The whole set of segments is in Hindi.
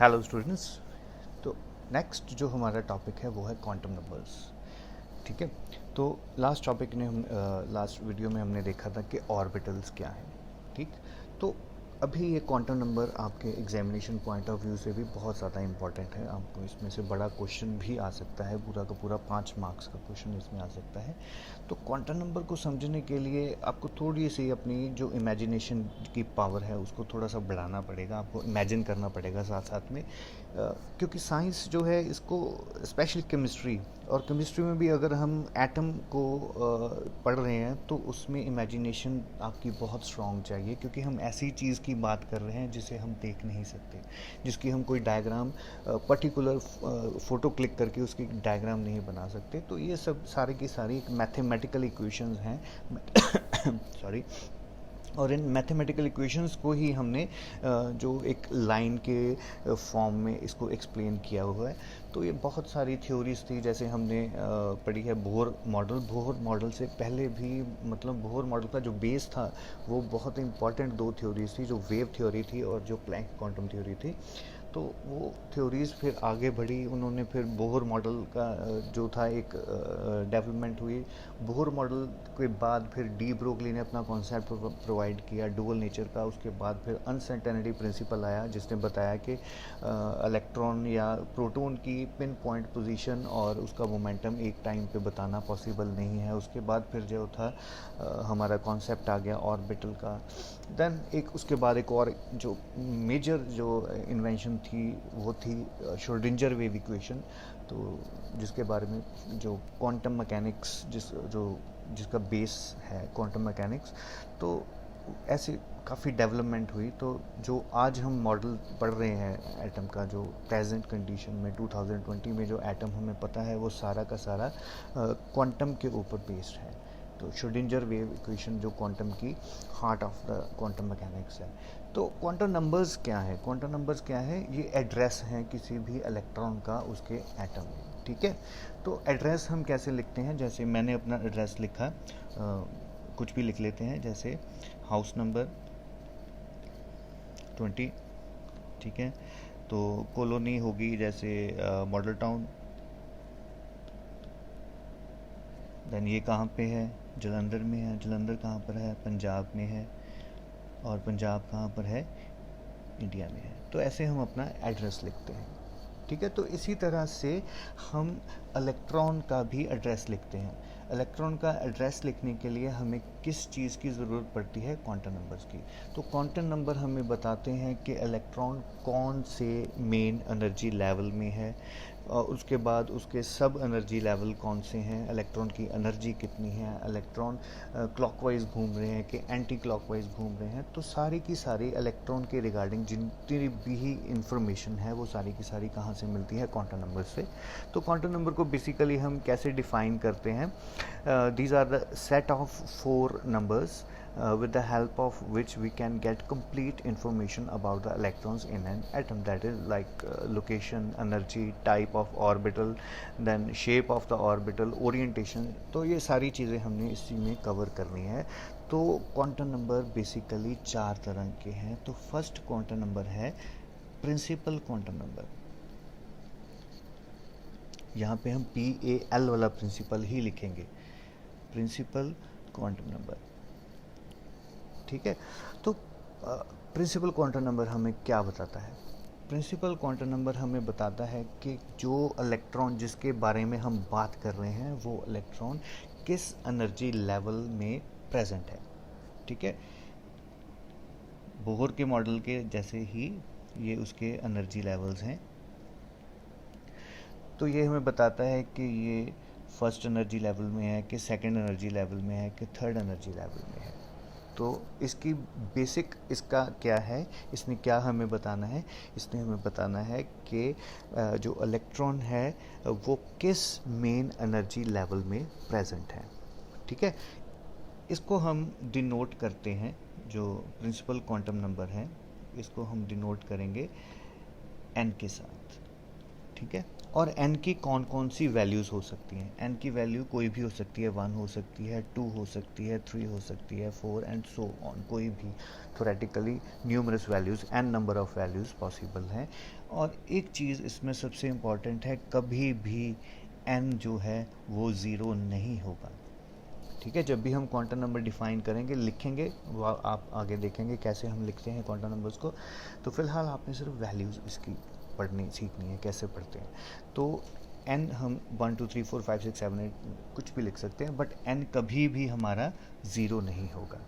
Hello students. तो नेक्स्ट जो हमारा टॉपिक है वो है क्वांटम नंबर्स। ठीक है। तो लास्ट वीडियो में हमने देखा था कि ऑर्बिटल्स क्या हैं। ठीक। तो अभी ये क्वांटम नंबर आपके एग्जामिनेशन पॉइंट ऑफ व्यू से भी बहुत ज़्यादा इंपॉर्टेंट है। आपको इसमें से बड़ा क्वेश्चन भी आ सकता है, पूरा का पूरा 5 मार्क्स का क्वेश्चन इसमें आ सकता है। तो क्वांटम नंबर को समझने के लिए आपको थोड़ी सी अपनी जो इमेजिनेशन की पावर है उसको थोड़ा सा बढ़ाना पड़ेगा, आपको इमेजिन करना पड़ेगा साथ साथ में। क्योंकि साइंस जो है इसको, स्पेशली केमिस्ट्री, और केमिस्ट्री में भी अगर हम एटम को पढ़ रहे हैं तो उसमें इमेजिनेशन आपकी बहुत स्ट्रांग चाहिए, क्योंकि हम ऐसी चीज़ की बात कर रहे हैं जिसे हम देख नहीं सकते, जिसकी हम कोई डायग्राम, पर्टिकुलर फ़ोटो क्लिक करके उसकी डायग्राम नहीं बना सकते। तो ये सब सारी की सारी मैथमेटिकल इक्वेशंस हैं। सॉरी। और इन मैथमेटिकल इक्वेशंस को ही हमने जो एक लाइन के फॉर्म में इसको एक्सप्लेन किया हुआ है। तो ये बहुत सारी थ्योरीज थी, जैसे हमने पढ़ी है बोहर मॉडल। बोहर मॉडल से पहले भी, मतलब बोहर मॉडल का जो बेस था वो बहुत इंपॉर्टेंट दो थ्योरीज थी, जो वेव थ्योरी थी और जो प्लैंक क्वांटम थ्योरी थी। तो वो थ्योरीज फिर आगे बढ़ी, उन्होंने फिर बोहर मॉडल का जो था एक डेवलपमेंट हुई। बोहर मॉडल के बाद फिर डी ब्रोगली ने अपना कॉन्सेप्ट प्रोवाइड किया डुअल नेचर का। उसके बाद फिर अनसर्टेनिटी प्रिंसिपल आया, जिसने बताया कि इलेक्ट्रॉन या प्रोटॉन की पिन पॉइंट पोजीशन और उसका मोमेंटम एक टाइम पे बताना पॉसिबल नहीं है। उसके बाद फिर जो था हमारा कॉन्सेप्ट आ गया ऑर्बिटल का। देन एक उसके बाद एक और जो मेजर जो इन्वेंशन थी वो थी श्रोडिंजर वेव इक्वेशन। तो जिसके बारे में जो क्वांटम मैकेनिक्स जिसका बेस है क्वांटम मैकेनिक्स। तो ऐसे काफ़ी डेवलपमेंट हुई। तो जो आज हम मॉडल पढ़ रहे हैं एटम का, जो प्रेजेंट कंडीशन में 2020 में जो एटम हमें पता है वो सारा का सारा क्वांटम के ऊपर बेस्ड है। तो श्रोडिंजर वेव इक्वेशन जो क्वांटम की heart of the quantum mechanics है। तो क्वांटम नंबर्स क्या है? क्वांटम नंबर्स क्या है? ये एड्रेस हैं किसी भी इलेक्ट्रॉन का उसके एटम में। ठीक है। तो एड्रेस हम कैसे लिखते हैं? जैसे मैंने अपना एड्रेस लिखा, कुछ भी लिख लेते हैं, जैसे हाउस नंबर 20। ठीक है। तो कॉलोनी होगी जैसे मॉडल टाउन। देन ये कहाँ पे है? जलंधर में है। जलंधर कहाँ पर है? पंजाब में है। और पंजाब कहाँ पर है? इंडिया में है। तो ऐसे हम अपना एड्रेस लिखते हैं। ठीक है। तो इसी तरह से हम इलेक्ट्रॉन का भी एड्रेस लिखते हैं। इलेक्ट्रॉन का एड्रेस लिखने के लिए हमें किस चीज़ की ज़रूरत पड़ती है? क्वांटम नंबर्स की। तो क्वांटम नंबर हमें बताते हैं कि इलेक्ट्रॉन कौन से मेन एनर्जी लेवल में है, और उसके बाद उसके सब एनर्जी लेवल कौन से हैं, इलेक्ट्रॉन की एनर्जी कितनी है, इलेक्ट्रॉन क्लॉकवाइज घूम रहे हैं कि एंटी क्लॉकवाइज घूम रहे हैं। तो सारी की सारी इलेक्ट्रॉन के रिगार्डिंग जितनी भी इंफॉर्मेशन है वो सारी की सारी कहाँ से मिलती है? क्वांटम नंबर से। तो क्वांटम नंबर को बेसिकली हम कैसे डिफाइन करते हैं? These are the set of 4 numbers with the help of which we can get complete information about the electrons in an atom, that is like location, energy, type of orbital, then shape of the orbital, orientation। तो ये सारी चीज़ें हमने इसी में कवर करनी है। तो क्वांटम नंबर बेसिकली 4 तरह के हैं। तो फर्स्ट क्वांटम नंबर है प्रिंसिपल क्वांटम नंबर। यहाँ पे हम PAL वाला प्रिंसिपल ही लिखेंगे, प्रिंसिपल क्वांटम नंबर। ठीक है। तो प्रिंसिपल क्वांटम नंबर हमें क्या बताता है? प्रिंसिपल क्वांटम नंबर हमें बताता है कि जो इलेक्ट्रॉन जिसके बारे में हम बात कर रहे हैं वो इलेक्ट्रॉन किस एनर्जी लेवल में प्रेजेंट है। ठीक है। बोहर के मॉडल के जैसे ही ये उसके एनर्जी लेवल्स हैं। तो ये हमें बताता है कि ये फर्स्ट एनर्जी लेवल में है, कि सेकंड एनर्जी लेवल में है, कि थर्ड एनर्जी लेवल में है। तो इसकी बेसिक इसका क्या है, इसने क्या हमें बताना है? इसने हमें बताना है कि जो इलेक्ट्रॉन है वो किस मेन एनर्जी लेवल में प्रेजेंट है। ठीक है। इसको हम डिनोट करते हैं, जो प्रिंसिपल क्वांटम नंबर है इसको हम डिनोट करेंगे n के साथ। ठीक है। और एन की कौन कौन सी वैल्यूज़ हो सकती हैं। एन की वैल्यू कोई भी हो सकती है, 1 हो सकती है, 2 हो सकती है, 3 हो सकती है, 4 एंड सो ऑन, कोई भी theoretically numerous values, n number of values possible हैं। और एक चीज़ इसमें सबसे इम्पॉर्टेंट है, कभी भी एन जो है वो ज़ीरो नहीं होगा। ठीक है, जब भी हम क्वांटम नंबर डिफाइन करेंगे, लिखेंगे, वो आप आगे देखेंगे कैसे हम लिखते हैं क्वांटम नंबर्स को। तो फिलहाल आपने सिर्फ वैल्यूज़ इसकी पढ़नी सीखनी है, कैसे पढ़ते हैं। तो एन हम 1 2 3 4 5 6 7 8 कुछ भी लिख सकते हैं, बट एन कभी भी हमारा ज़ीरो नहीं होगा।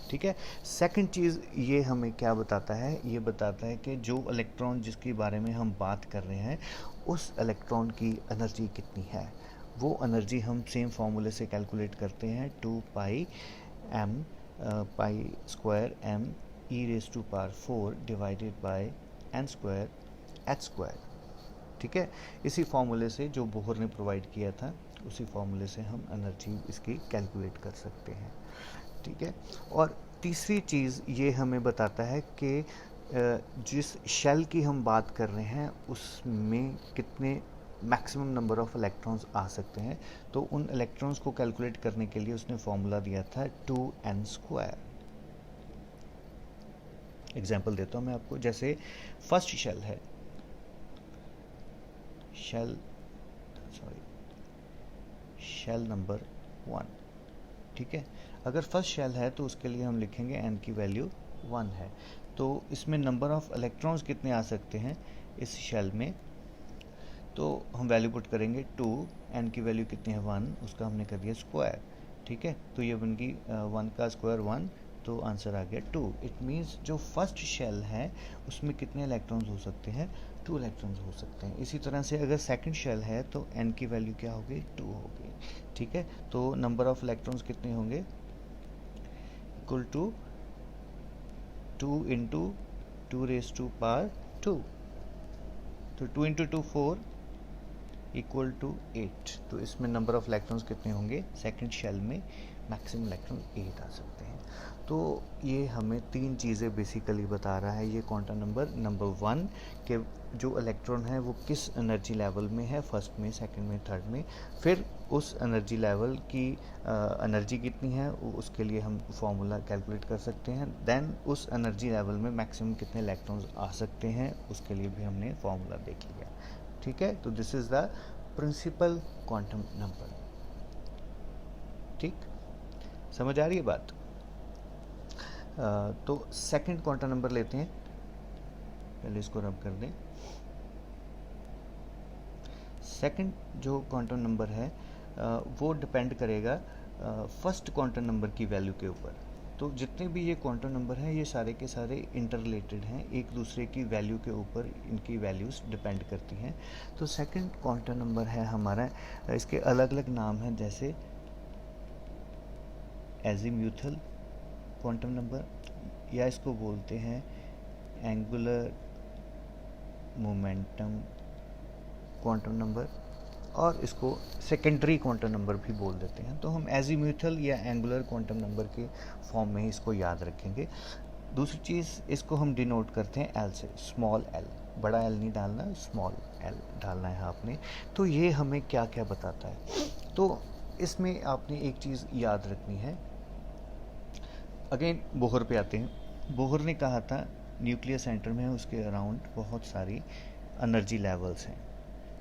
ठीक है। सेकंड चीज़ ये हमें क्या बताता है, ये बताता है कि जो इलेक्ट्रॉन जिसके बारे में हम बात कर रहे हैं, उस इलेक्ट्रॉन की एनर्जी कितनी है। वो एनर्जी हम सेम फार्मूले से कैलकुलेट करते हैं, 2 pi m pi square m e raise to power 4 divided by n square h square. ठीक है, इसी फार्मूले से जो बोहर ने प्रोवाइड किया था, उसी फार्मूले से हम एनर्जी इसकी कैलकुलेट कर सकते हैं। ठीक है। और तीसरी चीज़ ये हमें बताता है कि जिस शेल की हम बात कर रहे हैं उसमें कितने मैक्सिमम नंबर ऑफ इलेक्ट्रॉन्स आ सकते हैं। तो उन इलेक्ट्रॉन्स को कैलकुलेट करने के लिए उसने फॉर्मूला दिया था 2n स्क्वायर। एग्जाम्पल देता हूँ मैं आपको, जैसे फर्स्ट शेल है, शेल नंबर 1। ठीक है, अगर फर्स्ट शेल है तो उसके लिए हम लिखेंगे n की वैल्यू 1 है। तो इसमें नंबर ऑफ इलेक्ट्रॉन्स कितने आ सकते हैं इस शेल में, तो हम वैल्यू पुट करेंगे 2, n की वैल्यू कितनी है 1, उसका हमने कर दिया स्क्वायर। ठीक है, तो ये बन गई 1 का स्क्वायर 1, तो आंसर आ गया 2। इट मीन्स जो फर्स्ट शेल है उसमें कितने इलेक्ट्रॉन्स हो सकते हैं, 2 इलेक्ट्रॉन्स हो सकते हैं। इसी तरह से अगर सेकंड शेल है तो n की वैल्यू क्या होगी, 2 होगी। ठीक है, तो नंबर ऑफ इलेक्ट्रॉन्स कितने होंगे, equal to 2 into 2 raise to power 2, तो 2 इंटू 2 4 इक्वल टू 8। तो इसमें नंबर ऑफ इलेक्ट्रॉन्स कितने होंगे, सेकंड शेल में मैक्सिमम इलेक्ट्रॉन 8 आ सकते हैं। तो ये हमें 3 चीज़ें बेसिकली बता रहा है ये क्वांटम नंबर 1 के जो इलेक्ट्रॉन है वो किस एनर्जी लेवल में है, फर्स्ट में, सेकंड में, थर्ड में। फिर उस एनर्जी लेवल की एनर्जी कितनी है उसके लिए हम फॉर्मूला कैलकुलेट कर सकते हैं। देन उस एनर्जी लेवल में मैक्सिमम कितने इलेक्ट्रॉन्स आ सकते हैं उसके लिए भी हमने फॉर्मूला देख लिया। ठीक है, तो this is the principal quantum number. ठीक, समझ आ रही है बात। तो सेकंड क्वांटम नंबर लेते हैं, पहले इसको रब कर दें। सेकंड जो क्वांटम नंबर है वो डिपेंड करेगा फर्स्ट क्वांटम नंबर की वैल्यू के ऊपर। तो जितने भी ये क्वांटम नंबर हैं ये सारे के सारे इंटररिलेटेड हैं, एक दूसरे की वैल्यू के ऊपर इनकी वैल्यूज़ डिपेंड करती हैं। तो सेकंड क्वांटम नंबर है हमारा, इसके अलग अलग नाम हैं, जैसे एजीम्यूथल क्वांटम नंबर, या इसको बोलते हैं एंगुलर मोमेंटम क्वांटम नंबर, और इसको सेकेंडरी क्वांटम नंबर भी बोल देते हैं। तो हम एजीम्यूथल या एंगुलर क्वांटम नंबर के फॉर्म में ही इसको याद रखेंगे। दूसरी चीज़, इसको हम डिनोट करते हैं एल से, स्मॉल एल, बड़ा एल नहीं डालना, स्मॉल एल डालना है आपने। तो ये हमें क्या क्या बताता है, तो इसमें आपने एक चीज़ याद रखनी है। अगेन बोहर पे आते हैं। बोहर ने कहा था न्यूक्लियर सेंटर में उसके अराउंड बहुत सारी एनर्जी लेवल्स हैं।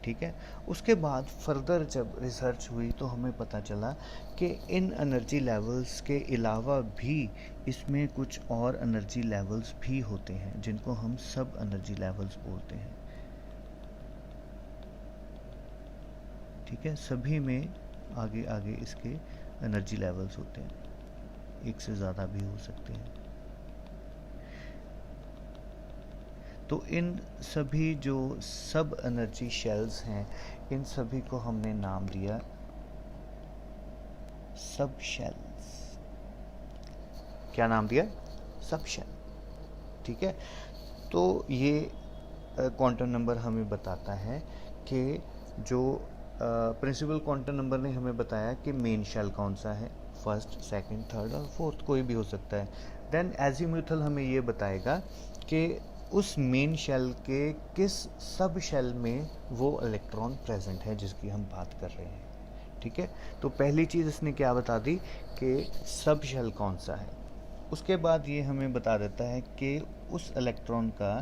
ठीक है, उसके बाद फर्दर जब रिसर्च हुई तो हमें पता चला कि इन एनर्जी लेवल्स के अलावा भी इसमें कुछ और एनर्जी लेवल्स भी होते हैं जिनको हम सब एनर्जी लेवल्स बोलते हैं। ठीक है, सभी में आगे आगे इसके एनर्जी लेवल्स होते हैं, एक से ज़्यादा भी हो सकते हैं। तो इन सभी जो सब एनर्जी शेल्स हैं, इन सभी को हमने नाम दिया सब शेल्स। क्या नाम दिया, सब शेल। ठीक है, तो ये क्वांटम नंबर हमें बताता है कि जो प्रिंसिपल क्वांटम नंबर ने हमें बताया कि मेन शेल कौन सा है, फर्स्ट, सेकंड, थर्ड और फोर्थ, कोई भी हो सकता है। देन एजीम्यूथल हमें ये बताएगा कि उस मेन शेल के किस सब शेल में वो इलेक्ट्रॉन प्रेजेंट है जिसकी हम बात कर रहे हैं। ठीक है, तो पहली चीज़ इसने क्या बता दी कि सब शेल कौन सा है। उसके बाद ये हमें बता देता है कि उस इलेक्ट्रॉन का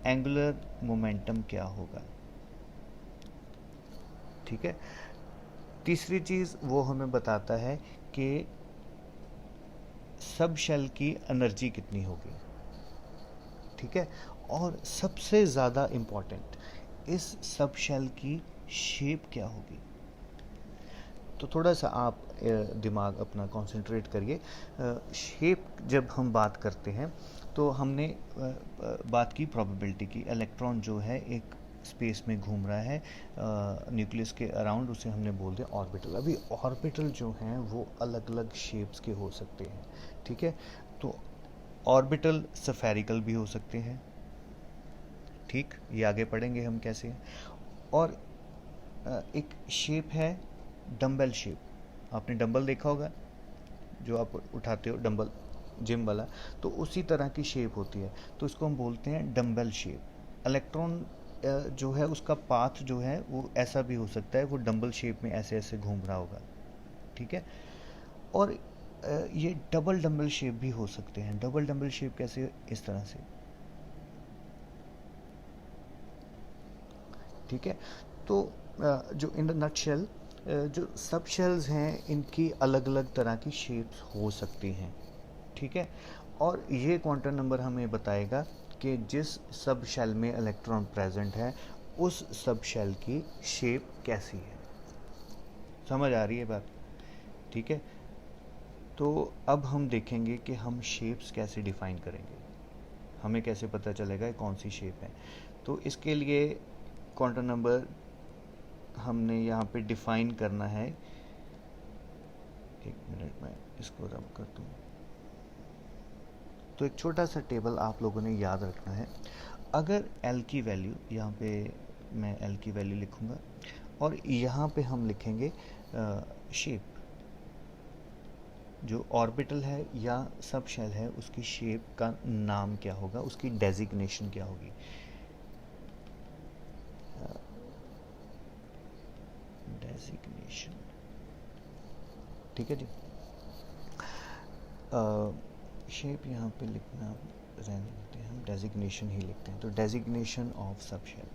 एंगुलर मोमेंटम क्या होगा। ठीक है, तीसरी चीज़ वो हमें बताता है कि सब शेल की एनर्जी कितनी होगी। ठीक है, और सबसे ज़्यादा इम्पॉर्टेंट, इस सब शेल की शेप क्या होगी। तो थोड़ा सा आप दिमाग अपना कंसंट्रेट करिए। शेप जब हम बात करते हैं तो हमने बात की प्रोबेबिलिटी की, इलेक्ट्रॉन जो है एक स्पेस में घूम रहा है न्यूक्लियस के अराउंड, उसे हमने बोल दिया ऑर्बिटल। अभी ऑर्बिटल जो हैं वो अलग अलग शेप्स के हो सकते हैं। ठीक है, तो ऑर्बिटल सफेरिकल भी हो सकते हैं। ठीक, ये आगे पढ़ेंगे हम कैसे। और एक शेप है डंबल शेप। आपने डंबल देखा होगा जो आप उठाते हो, डंबल जिम वाला, तो उसी तरह की शेप होती है, तो इसको हम बोलते हैं डंबल शेप। इलेक्ट्रॉन जो है उसका पाथ जो है वो ऐसा भी हो सकता है, वो डंबल शेप में ऐसे ऐसे घूम रहा होगा। ठीक है, और ये डबल डंबल शेप भी हो सकते हैं। डबल डंबल शेप कैसे, इस तरह से। ठीक है, तो जो इन द नटशेल जो सब शेल्स हैं इनकी अलग अलग तरह की शेप्स हो सकती हैं। ठीक है, और ये क्वांटम नंबर हमें बताएगा कि जिस सब शेल में इलेक्ट्रॉन प्रेजेंट है उस सब शेल की शेप कैसी है। समझ आ रही है बात। ठीक है, तो अब हम देखेंगे कि हम शेप्स कैसे डिफाइन करेंगे, हमें कैसे पता चलेगा कौन सी शेप है। तो इसके लिए क्वांटम नंबर हमने यहाँ पे डिफाइन करना है। एक मिनट में इसको रब कर दूँ। तो एक छोटा सा टेबल आप लोगों ने याद रखना है। अगर L की वैल्यू, यहाँ पे मैं L की वैल्यू लिखूँगा और यहाँ पे हम लिखेंगे शेप, जो ऑर्बिटल है या सब शेल है उसकी शेप का नाम क्या होगा, उसकी डेजिग्नेशन क्या होगी। डेजिग्नेशन, ठीक है जी। शेप यहाँ पे लिखना रहने देते हैं, हम डेजिग्नेशन ही लिखते हैं। तो डेजिग्नेशन ऑफ सब शेल।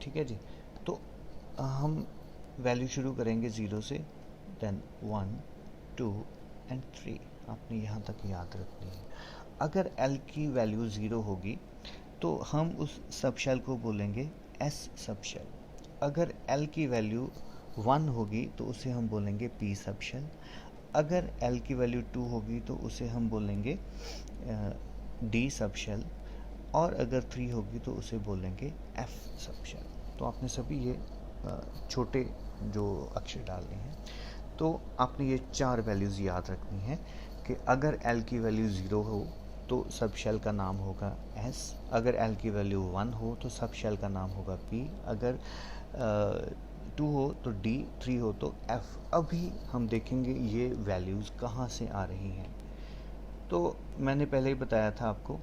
ठीक है जी, तो हम वैल्यू शुरू करेंगे 0 से, देन 1 2 एंड 3। आपने यहाँ तक याद रखनी है। अगर L की वैल्यू 0 होगी तो हम उस सब शेल को बोलेंगे S सब शेल। अगर L की वैल्यू 1 होगी तो उसे हम बोलेंगे P सब शेल। अगर L की वैल्यू 2 होगी तो उसे हम बोलेंगे D सब शेल। और अगर 3 होगी तो उसे बोलेंगे F सब शेल। तो आपने सभी ये छोटे जो अक्षर डालने हैं। तो आपने ये 4 वैल्यूज़ याद रखनी है कि अगर L की वैल्यू 0 हो तो सब शेल का नाम होगा S। अगर L की वैल्यू 1 हो तो सब शेल का नाम होगा P। अगर 2 हो तो D, 3 हो तो F। अभी हम देखेंगे ये वैल्यूज़ कहाँ से आ रही हैं। तो मैंने पहले ही बताया था आपको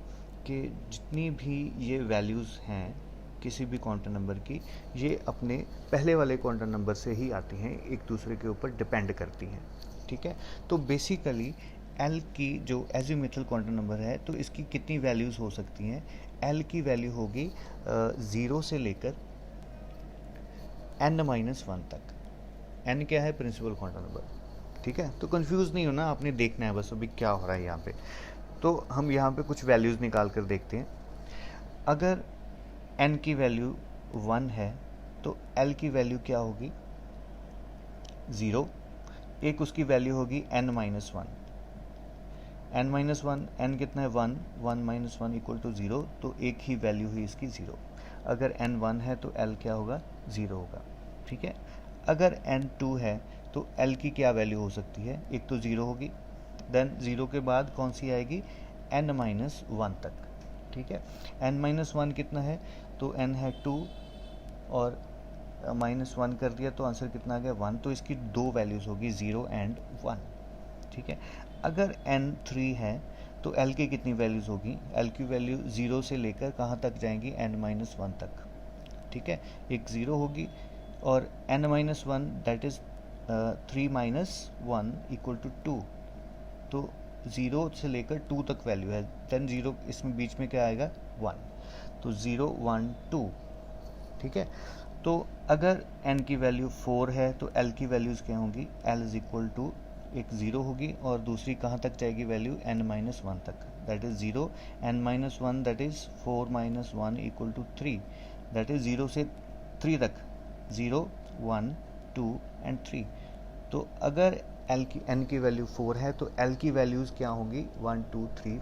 कि जितनी भी ये वैल्यूज़ हैं किसी भी क्वांटम नंबर की, ये अपने पहले वाले क्वांटम नंबर से ही आती हैं, एक दूसरे के ऊपर डिपेंड करती हैं। ठीक है, तो बेसिकली L की जो एजिमुथल क्वांटम नंबर है तो इसकी कितनी वैल्यूज़ हो सकती हैं। L की वैल्यू होगी 0 से लेकर n-1 तक। n क्या है, प्रिंसिपल क्वांटम नंबर। ठीक है, तो कंफ्यूज नहीं होना, आपने देखना है बस अभी क्या हो रहा है यहाँ पे। तो हम यहाँ पे कुछ वैल्यूज़ निकाल कर देखते हैं। अगर n की वैल्यू 1 है तो L की वैल्यू क्या होगी, 0। एक उसकी वैल्यू होगी n-1। n-1, n कितना है 1, 1 - 1 = 0, तो एक ही वैल्यू हुई इसकी 0। अगर n 1 है तो L क्या होगा, 0 होगा। ठीक है, अगर n 2 है तो L की क्या वैल्यू हो सकती है, एक तो 0 होगी, देन 0 के बाद कौन सी आएगी, n-1 तक। ठीक है, n-1 कितना है, तो n है 2 और -1 कर दिया तो आंसर कितना आ गया, 1। तो इसकी दो वैल्यूज़ होगी, 0 एंड 1। ठीक है। अगर n 3 है तो l की कितनी वैल्यूज़ होगी? l की वैल्यू 0 से लेकर कहाँ तक जाएंगी? n-1 तक, ठीक है। एक 0 होगी और n-1 that is 3 - 1 equal to 2, तो 0 से लेकर 2 तक वैल्यू है, देन 0 इसमें बीच में क्या आएगा? 1, तो 0 1 2, ठीक है। तो अगर n की वैल्यू 4 है तो l की वैल्यूज़ क्या होंगी? l इज इक्वल टू एक 0 होगी और दूसरी कहाँ तक जाएगी वैल्यू? n-1 तक, that is 0 n-1 that is 4 - 1 equal to 3, that is 0 से 3 तक, 0 1 2 एंड 3। तो अगर n की वैल्यू 4 है तो l की वैल्यूज़ क्या होंगी? 1 2 3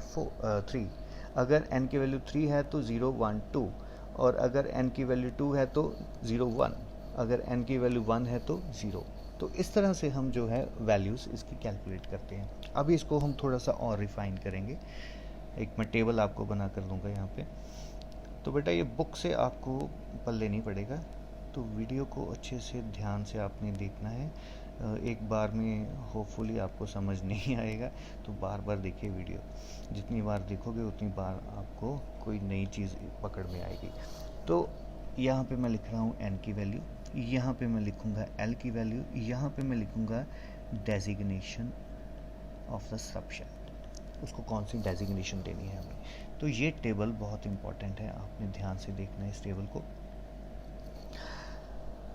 3। अगर n की वैल्यू 3 है तो 0 1 2, और अगर n की वैल्यू 2 है तो 0 1, अगर n की वैल्यू 1 है तो 0। तो इस तरह से हम जो है वैल्यूज़ इसकी कैलकुलेट करते हैं। अभी इसको हम थोड़ा सा और रिफ़ाइन करेंगे। एक मैं टेबल आपको बना कर दूंगा यहाँ पे। तो बेटा ये बुक से आपको पल्ले नहीं पड़ेगा, तो वीडियो को अच्छे से ध्यान से आपने देखना है। एक बार में होपफुली आपको समझ नहीं आएगा, तो बार बार देखिए वीडियो। जितनी बार देखोगे उतनी बार आपको कोई नई चीज़ पकड़ में आएगी। तो यहाँ पे मैं लिख रहा हूँ n की वैल्यू, यहाँ पे मैं लिखूँगा l की वैल्यू, यहाँ पे मैं लिखूँगा डेजिग्नेशन ऑफ द सबशेल, उसको कौन सी डेजिग्नेशन देनी है हमें। तो ये टेबल बहुत इंपॉर्टेंट है, आपने ध्यान से देखना है इस टेबल को।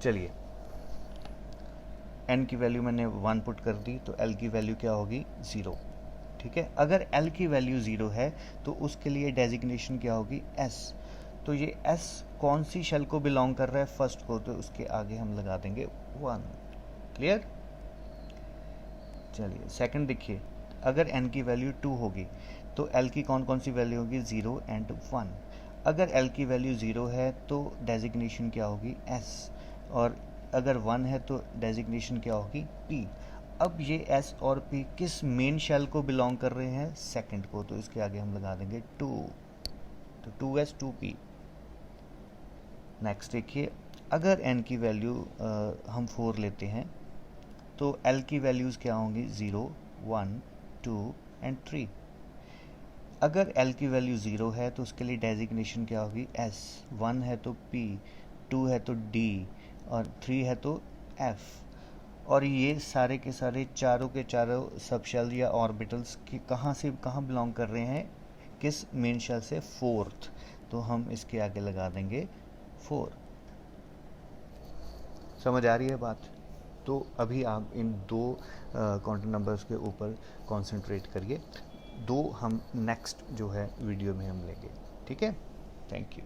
चलिए, n की वैल्यू मैंने 1 पुट कर दी तो l की वैल्यू क्या होगी? 0, ठीक है। अगर l की वैल्यू 0 है तो उसके लिए डेजिग्नेशन क्या होगी? s। तो ये s कौन सी शेल को बिलोंग कर रहा है? फर्स्ट को, तो उसके आगे हम लगा देंगे 1। क्लियर? चलिए सेकंड देखिए, अगर n की वैल्यू 2 होगी तो l की कौन कौन सी वैल्यू होगी? 0 एंड 1। अगर l की वैल्यू 0 है तो डेजिग्नेशन क्या होगी? s, और अगर 1 है तो डेजिग्नेशन क्या होगी? p। अब ये s और p किस मेन शेल को बिलोंग कर रहे हैं? सेकंड को, तो इसके आगे हम लगा देंगे 2, तो 2s 2p। नेक्स्ट देखिए, अगर n की वैल्यू हम 4 लेते हैं तो l की वैल्यूज़ क्या होंगी? 0 1 2 एंड 3। अगर l की वैल्यू 0 है तो उसके लिए डेजिग्नेशन क्या होगी? s। 1 है तो p, 2 है तो d, और 3 है तो f। और ये सारे के सारे चारों के चारों सबशेल या ऑर्बिटल्स की कहाँ से कहाँ बिलोंग कर रहे हैं? किस मेन शेल से? फोर्थ, तो हम इसके आगे लगा देंगे 4। समझ आ रही है बात? तो अभी आप इन दो क्वांटम नंबर्स के ऊपर कंसंट्रेट करिए, दो हम नेक्स्ट जो है वीडियो में हम लेंगे, ठीक है। Thank you.